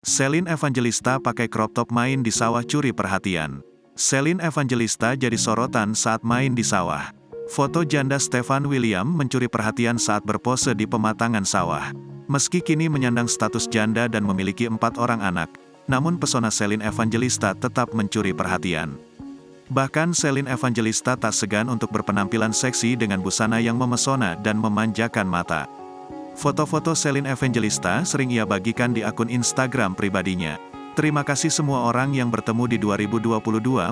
Celine Evangelista pakai crop top main di sawah curi perhatian. Celine Evangelista jadi sorotan saat main di sawah. Foto janda Stefan William mencuri perhatian saat berpose di pematangan sawah. Meski kini menyandang status janda dan memiliki 4 orang anak, namun pesona Celine Evangelista tetap mencuri perhatian. Bahkan Celine Evangelista tak segan untuk berpenampilan seksi dengan busana yang memesona dan memanjakan mata. Foto-foto Celine Evangelista sering ia bagikan di akun Instagram pribadinya. Terima kasih semua orang yang bertemu di 2022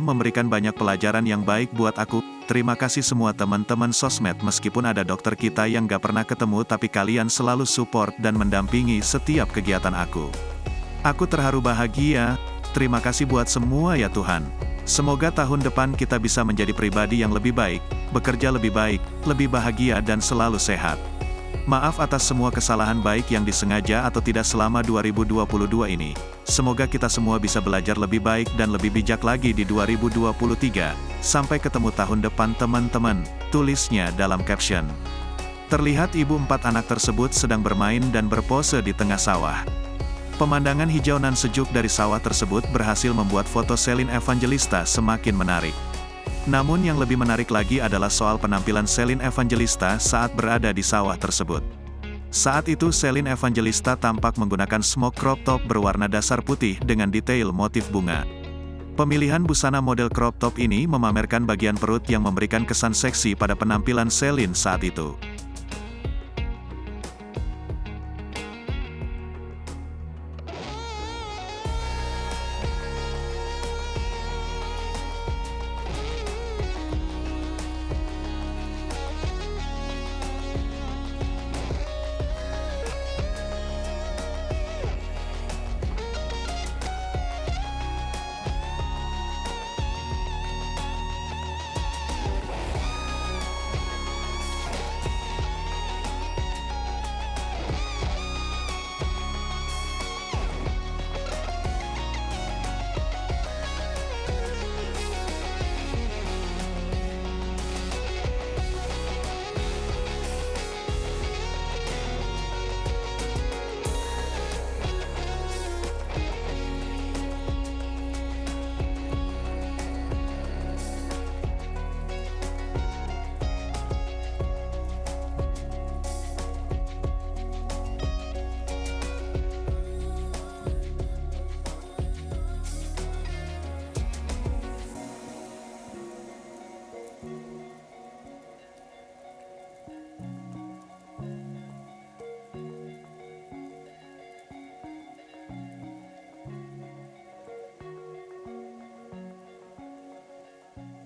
memberikan banyak pelajaran yang baik buat aku. Terima kasih semua teman-teman sosmed meskipun ada dokter kita yang gak pernah ketemu tapi kalian selalu support dan mendampingi setiap kegiatan aku. Aku terharu bahagia, terima kasih buat semua ya Tuhan. Semoga tahun depan kita bisa menjadi pribadi yang lebih baik, bekerja lebih baik, lebih bahagia dan selalu sehat. Maaf atas semua kesalahan baik yang disengaja atau tidak selama 2022 ini. Semoga kita semua bisa belajar lebih baik dan lebih bijak lagi di 2023. Sampai ketemu tahun depan teman-teman, tulisnya dalam caption. Terlihat ibu 4 anak tersebut sedang bermain dan berpose di tengah sawah. Pemandangan hijau nan sejuk dari sawah tersebut berhasil membuat foto Celine Evangelista semakin menarik. Namun yang lebih menarik lagi adalah soal penampilan Celine Evangelista saat berada di sawah tersebut. Saat itu Celine Evangelista tampak menggunakan smoke crop top berwarna dasar putih dengan detail motif bunga. Pemilihan busana model crop top ini memamerkan bagian perut yang memberikan kesan seksi pada penampilan Celine saat itu.